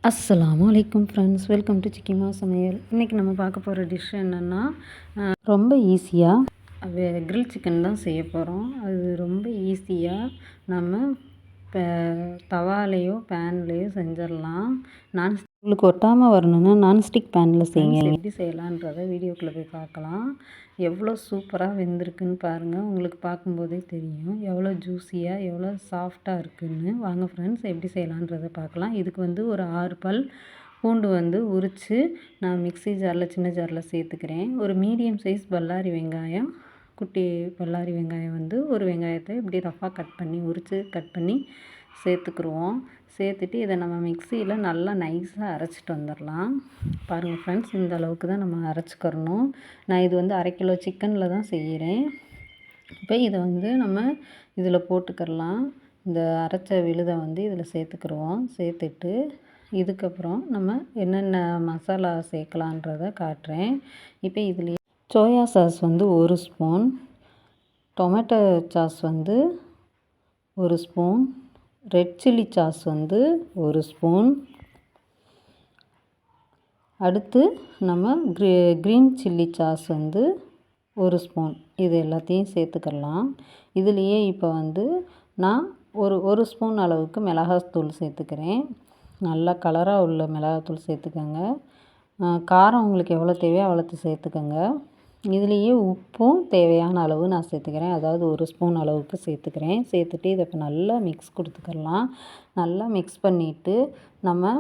அஸ்ஸலாமு அலைக்கும் friends, welcome to சிக்கிமா சமையல். இன்றைக்கி நம்ம பார்க்க போகிற டிஷ் என்னென்னா ரொம்ப ஈஸியாக கிரில் சிக்கன் தான் செய்ய போகிறோம். அது ரொம்ப ஈஸியாக நம்ம தவாலேயோ பேன்லேயோ செஞ்சிடலாம். உங்களுக்கு ஒட்டாமல் வரணும்னா நான்ஸ்டிக் பேனில் செய்யுங்க. எப்படி செய்யலான்றதை வீடியோக்குள்ளே போய் பார்க்கலாம். எவ்வளோ சூப்பராக வெந்திருக்குன்னு பாருங்கள். உங்களுக்கு பார்க்கும்போதே தெரியும் எவ்வளோ ஜூஸியாக எவ்வளோ சாஃப்டாக இருக்குதுன்னு. வாங்க ஃப்ரெண்ட்ஸ், எப்படி செய்யலான்றதை பார்க்கலாம். இதுக்கு ஒரு 6 பல் பூண்டு உரித்து நான் மிக்ஸி ஜாரில் சின்ன ஜாரில் சேர்த்துக்கிறேன். ஒரு மீடியம் சைஸ் பல்லாரி வெங்காயம், குட்டி பல்லாரி வெங்காயம் ஒரு வெங்காயத்தை இப்படி ரஃபாக கட் பண்ணி சேர்த்துக்குருவோம். சேர்த்துட்டு இதை நம்ம மிக்சியில் நல்லா நைஸாக அரைச்சிட்டு வந்துடலாம். பாருங்கள் ஃப்ரெண்ட்ஸ், இந்த அளவுக்கு தான் நம்ம அரைச்சிக்கிறணும். நான் இது 1/2 கிலோ சிக்கனில் தான் செய்கிறேன். இப்போ இதை நம்ம இதில் போட்டுக்கிறலாம். இந்த அரைச்ச விழுதை இதில் சேர்த்துக்கிருவோம். சேர்த்துட்டு இதுக்கப்புறம் நம்ம என்னென்ன மசாலா சேர்க்கலான்றதை காட்டுறேன். இப்போ இதுலேயே soya sauce 1 spoon, tomato sauce 1 spoon, red chilli sauce 1 spoon, அடுத்து நம்ம க்ரீன் சில்லி சாஸ் 1 ஸ்பூன், இது எல்லாத்தையும் சேர்த்துக்கலாம். இதுலேயே இப்போ நான் ஒரு ஸ்பூன் அளவுக்கு மிளகாத்தூள் சேர்த்துக்கிறேன். நல்லா கலராக உள்ள மிளகாத்தூள் சேர்த்துக்கோங்க. காரம் உங்களுக்கு எவ்வளோ தேவையோ அவ்வளோத்து சேர்த்துக்கோங்க. இதுலேயே உப்பும் தேவையான அளவு நான் சேர்த்துக்கிறேன். அதாவது 1 ஸ்பூன் அளவுக்கு சேர்த்துக்கிறேன். சேர்த்துட்டு இதை இப்போ நல்லா மிக்ஸ் கொடுத்துக்கலாம். நல்லா மிக்ஸ் பண்ணிவிட்டு நம்ம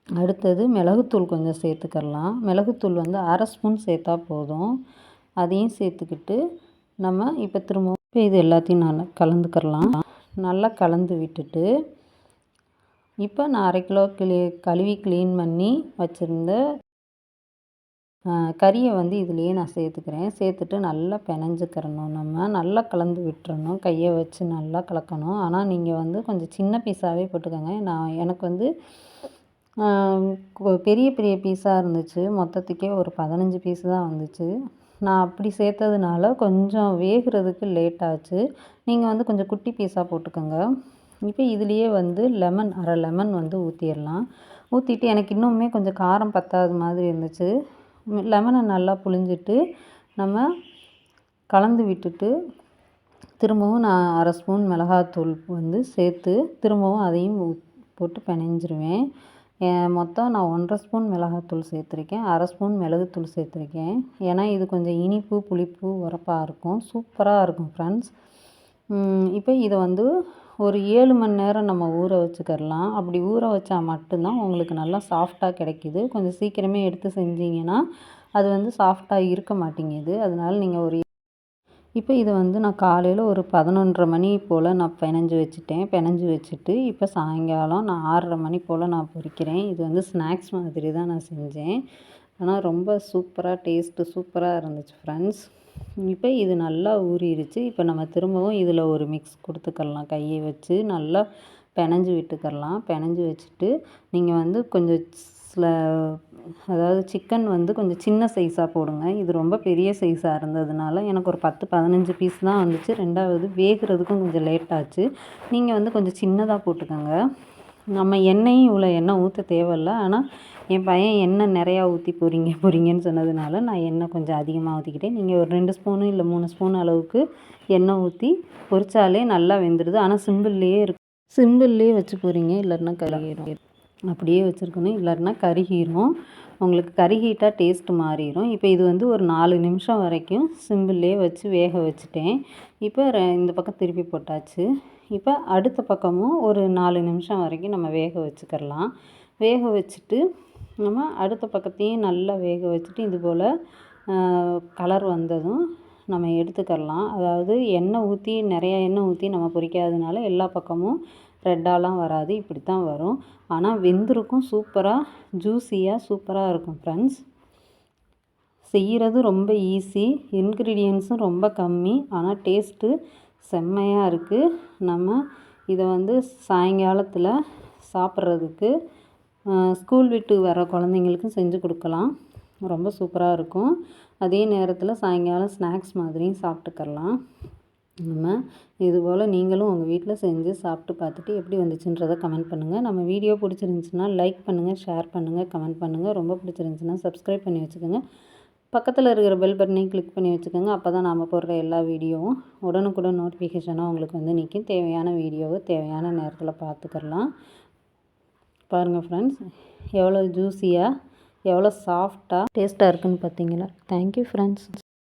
அடுத்தது மிளகுத்தூள் கொஞ்சம் சேர்த்துக்கலாம். மிளகுத்தூள் 1/2 ஸ்பூன் சேர்த்தா போதும். அதையும் சேர்த்துக்கிட்டு நம்ம இப்போ திரும்ப இது எல்லாத்தையும் நல்லா கலந்துக்கலாம். நல்லா கலந்து விட்டுட்டு இப்போ நான் 1/2 கிலோ கழுவி க்ளீன் பண்ணி வச்சுருந்த கறியை இதுலேயே நான் சேர்த்துக்கிறேன். சேர்த்துட்டு நல்லா பிணைஞ்சிக்கிறணும். நம்ம நல்லா கலந்து விட்டுறணும். கையை வச்சு நல்லா கலக்கணும். ஆனால் நீங்கள் கொஞ்சம் சின்ன பீஸாகவே போட்டுக்கோங்க. எனக்கு பெரிய பெரிய பீஸாக இருந்துச்சு. மொத்தத்துக்கே ஒரு 15 பீஸ் தான் வந்துச்சு. நான் அப்படி சேர்த்ததுனால கொஞ்சம் வேகிறதுக்கு லேட் ஆச்சு. நீங்கள் கொஞ்சம் குட்டி பீஸாக போட்டுக்கோங்க. இப்போ இதுலேயே லெமன், அரை லெமன் ஊற்றிடலாம். ஊற்றிட்டு எனக்கு இன்னுமே கொஞ்சம் காரம் பத்தாத மாதிரி இருந்துச்சு. லெமனை நல்லா புழிஞ்சிட்டு நம்ம கலந்து விட்டுட்டு திரும்பவும் நான் 1/2 ஸ்பூன் மிளகாத்தூள் சேர்த்து திரும்பவும் அதையும் போட்டு பிணைஞ்சிருவேன். மொத்தம் நான் 1/2 ஸ்பூன் மிளகாத்தூள் சேர்த்துருக்கேன். 1/2 ஸ்பூன் மிளகுத்தூள் சேர்த்துருக்கேன். ஏன்னா இது கொஞ்சம் இனிப்பு, புளிப்பு, உரப்பாக இருக்கும். சூப்பராக இருக்கும் ஃப்ரெண்ட்ஸ். இப்போ இதை ஒரு 7 மணி நேரம் நம்ம ஊற வச்சுக்கிடலாம். அப்படி ஊற வச்சா மட்டும்தான் உங்களுக்கு நல்லா சாஃப்டாக கிடைக்கிது. கொஞ்சம் சீக்கிரமே எடுத்து செஞ்சிங்கன்னா அது சாஃப்டாக இருக்க மாட்டேங்குது. அதனால நீங்கள் இப்போ இதை நான் காலையில் ஒரு 11:30 மணி போல் நான் பிணைஞ்சு வச்சுட்டு இப்போ சாயங்காலம் நான் 6:30 மணி போல் நான் பொரிக்கிறேன். இது ஸ்நாக்ஸ் மாதிரி தான் நான் செஞ்சேன். ஆனால் ரொம்ப சூப்பராக இருந்துச்சு ஃப்ரெண்ட்ஸ். இப்போ இது நல்லா ஊறிடுச்சு. இப்போ நம்ம திரும்பவும் இதில் ஒரு மிக்ஸ் கொடுத்துக்கலாம். கையை வச்சு நல்லா பிணைஞ்சு விட்டுக்கலாம். பிணைஞ்சு வச்சுட்டு நீங்கள் கொஞ்சம் அதாவது சிக்கன் கொஞ்சம் சின்ன சைஸாக போடுங்க. இது ரொம்ப பெரிய சைஸாக இருந்ததுனால எனக்கு ஒரு 10-15 பீஸ் தான் வந்துச்சு. ரெண்டாவது வேகிறதுக்கும் கொஞ்சம் லேட் ஆச்சு. நீங்கள் கொஞ்சம் சின்னதாக போட்டுக்கோங்க. நம்ம எண்ணெயும் இவ்வளோ எண்ணெய் ஊற்ற தேவையில்ல. ஆனால் என் பையன் எண்ணெய் நிறையா ஊற்றி பொரிங்கன்னு சொன்னதுனால நான் எண்ணெய் கொஞ்சம் அதிகமாக ஊற்றிக்கிட்டேன். நீங்கள் ஒரு 2 ஸ்பூனு இல்லை 3 ஸ்பூன் அளவுக்கு எண்ணெய் ஊற்றி பொரிச்சாலே நல்லா வெந்துடுது. ஆனால் சிம்பிள்லேயே வச்சு பொரிங்க, இல்லைன்னா கருகிடும். அப்படியே வச்சுருக்கணும், இல்லைன்னா கருகிரும். உங்களுக்கு கருகிட்டா டேஸ்ட்டு மாறிடும். இப்போ இது ஒரு 4 நிமிஷம் வரைக்கும் சிம்பிள்லேயே வச்சு வேக வச்சுட்டேன். இப்போ இந்த பக்கம் திருப்பி போட்டாச்சு. இப்போ அடுத்த பக்கமும் ஒரு 4 நிமிஷம் வரைக்கும் நம்ம வேக வச்சுக்கிடலாம். வேக வச்சுட்டு நம்ம அடுத்த பக்கத்தையும் நல்லா வேக வச்சுட்டு இது போல் கலர் வந்ததும் நம்ம எடுத்துக்கிடலாம். அதாவது நிறையா எண்ணெய் ஊற்றி நம்ம பொரிக்காததுனால எல்லா பக்கமும் ரெட்டாலாம் வராது. இப்படி தான் வரும். ஆனால் வெந்திருக்கும். சூப்பராக ஜூஸியாக சூப்பராக இருக்கும் ஃப்ரெண்ட்ஸ். செய்கிறது ரொம்ப ஈஸி, இன்க்ரீடியன்ஸும் ரொம்ப கம்மி, ஆனால் டேஸ்ட்டு செம்மையாக இருக்குது. நம்ம இதை சாயங்காலத்தில் சாப்பிட்றதுக்கு ஸ்கூல் விட்டு வர குழந்தைங்களுக்கும் செஞ்சு கொடுக்கலாம். ரொம்ப சூப்பராக இருக்கும். அதே நேரத்தில் சாயங்காலம் ஸ்நாக்ஸ் மாதிரியும் சாப்பிட்டுக்கலாம். நம்ம இதுபோல் நீங்களும் உங்கள் வீட்டில் செஞ்சு சாப்பிட்டு பார்த்துட்டு எப்படி வந்துச்சுன்றதை கமெண்ட் பண்ணுங்கள். நம்ம வீடியோ பிடிச்சிருந்துச்சுன்னா லைக் பண்ணுங்கள், ஷேர் பண்ணுங்கள், கமெண்ட் பண்ணுங்கள். ரொம்ப பிடிச்சிருந்துச்சுன்னா சப்ஸ்கிரைப் பண்ணி வச்சுக்கோங்க. பக்கத்தில் இருக்கிற பெல் பட்டனையும் கிளிக் பண்ணி வச்சுக்கோங்க. அப்போ தான் நாம் போடுற எல்லா வீடியோவும் உடனுக்குடன் நோட்டிஃபிகேஷனாக உங்களுக்கு வந்து நிற்கும். தேவையான வீடியோவை தேவையான நேரத்தில் பார்த்துக்கலாம். பாருங்கள் ஃப்ரெண்ட்ஸ், எவ்வளோ ஜூஸியாக எவ்வளோ சாஃப்டாக டேஸ்ட்டாக இருக்குதுன்னு பார்த்தீங்களா? Thank you friends.